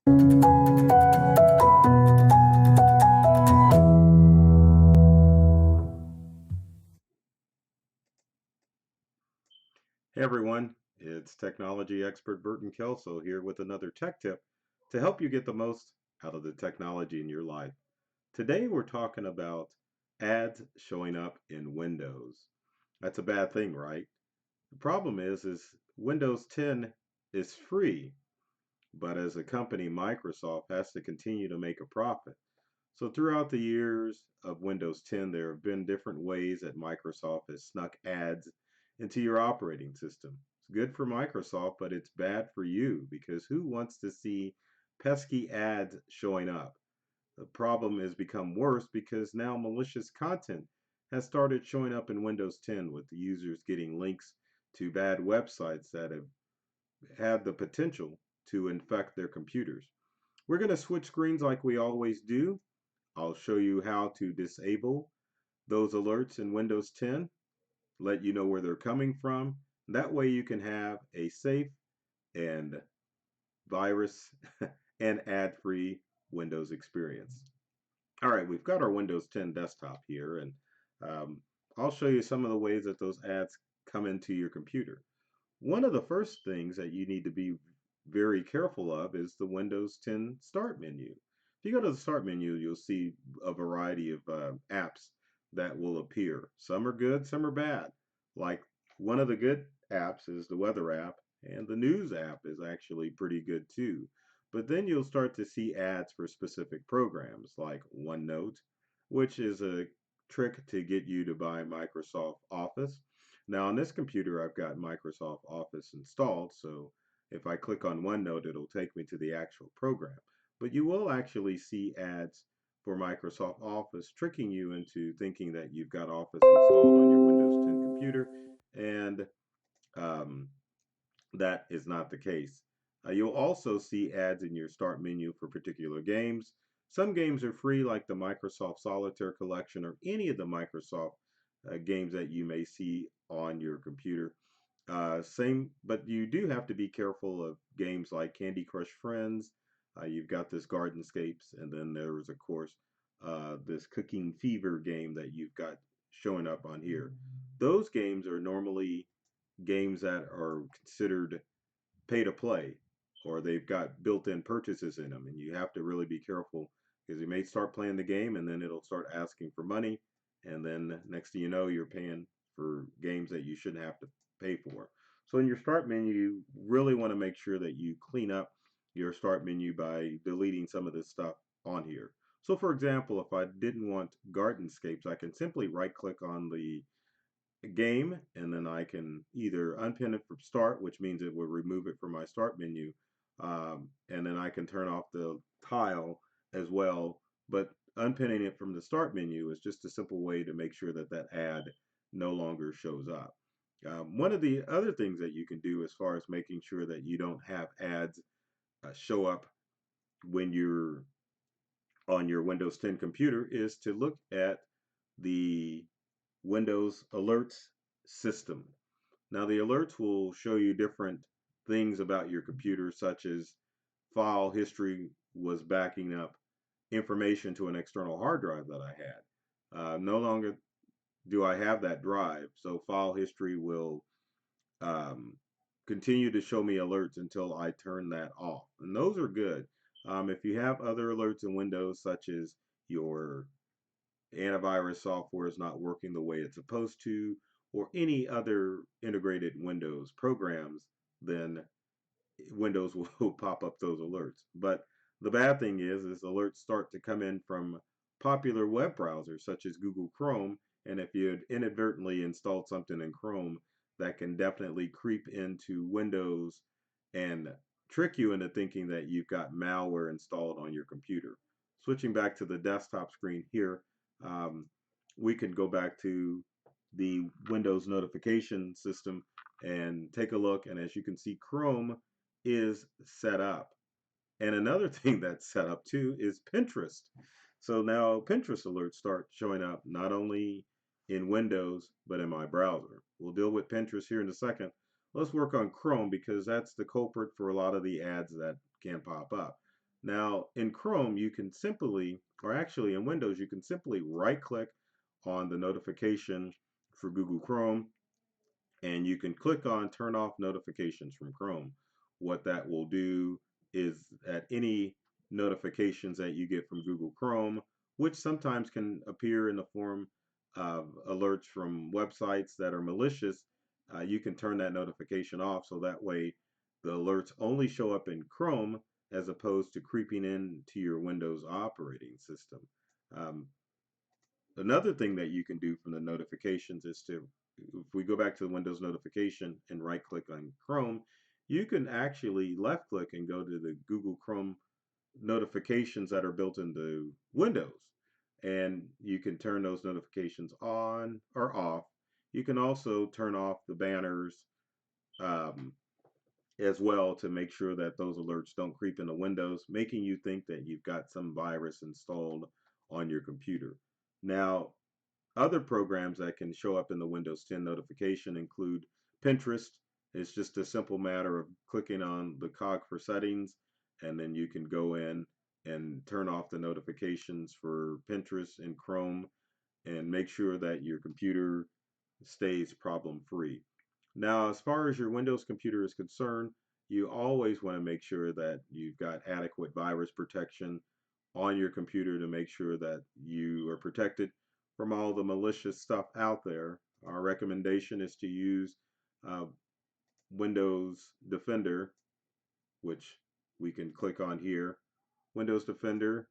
Hey everyone, it's technology expert Burton Kelso here with another tech tip to help you get the most out of the technology in your life. Today we're talking about ads showing up in Windows. That's a bad thing, right? The problem is Windows 10 is free, but as a company, Microsoft has to continue to make a profit. So throughout the years of Windows 10, there have been different ways that Microsoft has snuck ads into your operating system. It's good for Microsoft, but it's bad for you because who wants to see pesky ads showing up? The problem has become worse because now malicious content has started showing up in Windows 10 with the users getting links to bad websites that have had the potential to infect their computers. We're going to switch screens like we always do. I'll show you how to disable those alerts in Windows 10, let you know where they're coming from. That way you can have a safe and virus and ad-free Windows experience. All right, we've got our Windows 10 desktop here, and um, I'll show you some of the ways that those ads come into your computer. One of the first things that you need to be very careful of is the Windows 10 Start menu. If you go to the Start menu, you'll see a variety of apps that will appear. Some are good, some are bad. Like one of the good apps is the Weather app, and the News app is actually pretty good too. But then you'll start to see ads for specific programs like OneNote, which is a trick to get you to buy Microsoft Office. Now on this computer, I've got Microsoft Office installed, so if I click on OneNote, it'll take me to the actual program. But you will actually see ads for Microsoft Office tricking you into thinking that you've got Office installed on your Windows 10 computer, and um, that is not the case. You'll also see ads in your start menu for particular games. Some games are free, like the Microsoft Solitaire Collection or any of the Microsoft games that you may see on your computer. Same, but you do have to be careful of games like Candy Crush Friends. You've got this Gardenscapes, and then there's, of course, this Cooking Fever game that you've got showing up on here. Those games are normally games that are considered pay to play, or they've got built-in purchases in them, and you have to really be careful because you may start playing the game and then it'll start asking for money, and then next thing you know, you're paying for games that you shouldn't have to pay for. So in your start menu, you really want to make sure that you clean up your start menu by deleting some of this stuff on here. So for example, if I didn't want Gardenscapes, I can simply right click on the game, and then I can either unpin it from start, which means it will remove it from my start menu, and then I can turn off the tile as well. But unpinning it from the start menu is just a simple way to make sure that that ad no longer shows up. One of the other things that you can do as far as making sure that you don't have ads show up when you're on your Windows 10 computer is to look at the Windows alerts system. Now, the alerts will show you different things about your computer, such as file history was backing up information to an external hard drive that I had. No longer do I have that drive, so file history will um, continue to show me alerts until I turn that off. And those are good. If you have other alerts in Windows, such as your antivirus software is not working the way it's supposed to, or any other integrated Windows programs, then Windows will pop up those alerts. But the bad thing is alerts start to come in from popular web browsers such as Google Chrome, and if you had inadvertently installed something in Chrome, that can definitely creep into Windows and trick you into thinking that you've got malware installed on your computer. Switching back to the desktop screen here, um, we can go back to the Windows notification system and take a look. And as you can see, Chrome is set up. And another thing that's set up too is Pinterest. So now Pinterest alerts start showing up not only in Windows, but in my browser. We'll deal with Pinterest here in a second. Let's work on Chrome because that's the culprit for a lot of the ads that can pop up. Now, in Chrome, you can simply, or actually in Windows, you can simply right click on the notification for Google Chrome and you can click on turn off notifications from Chrome. What that will do is at any notifications that you get from Google Chrome, which sometimes can appear in the form of alerts from websites that are malicious, you can turn that notification off so that way the alerts only show up in Chrome as opposed to creeping into your Windows operating system. Um, Another thing that you can do from the notifications is to, if we go back to the Windows notification and right click on Chrome, you can actually left click and go to the Google Chrome notifications that are built into Windows. And you can turn those notifications on or off. You can also turn off the banners um, as well to make sure that those alerts don't creep into Windows, making you think that you've got some virus installed on your computer. Now, other programs that can show up in the Windows 10 notification include Pinterest. It's just a simple matter of clicking on the cog for settings, and then you can go in and turn off the notifications for Pinterest in Chrome and make sure that your computer stays problem free. Now, as far as your Windows computer is concerned, you always want to make sure that you've got adequate virus protection on your computer to make sure that you are protected from all the malicious stuff out there. Our recommendation is to use uh, Windows Defender, which we can click on here. Windows Defender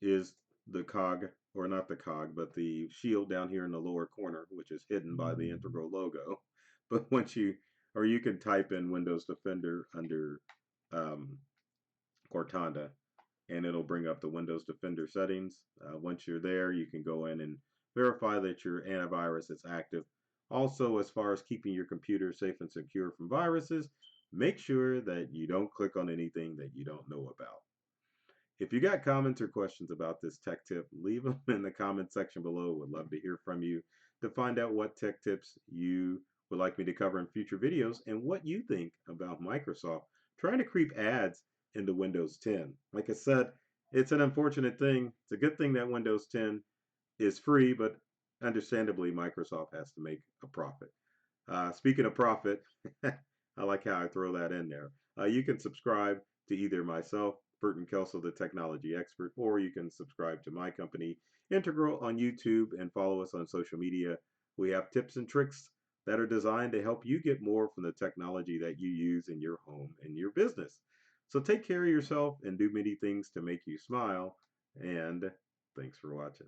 is the cog, or not the cog, but the shield down here in the lower corner, which is hidden by the Integral logo. But once you, or you can type in Windows Defender under um, Cortana, and it'll bring up the Windows Defender settings. Once you're there, you can go in and verify that your antivirus is active. Also, as far as keeping your computer safe and secure from viruses, make sure that you don't click on anything that you don't know about. If you got comments or questions about this tech tip, leave them in the comment section below. Would love to hear from you to find out what tech tips you would like me to cover in future videos and what you think about Microsoft trying to creep ads into Windows 10. Like I said, it's an unfortunate thing. It's a good thing that Windows 10 is free, but understandably, Microsoft has to make a profit. Speaking of profit, I like how I throw that in there. You can subscribe to either myself, Burton Kelso, the technology expert, or you can subscribe to my company, Integral, on YouTube and follow us on social media. We have tips and tricks that are designed to help you get more from the technology that you use in your home and your business. So take care of yourself and do many things to make you smile. And thanks for watching.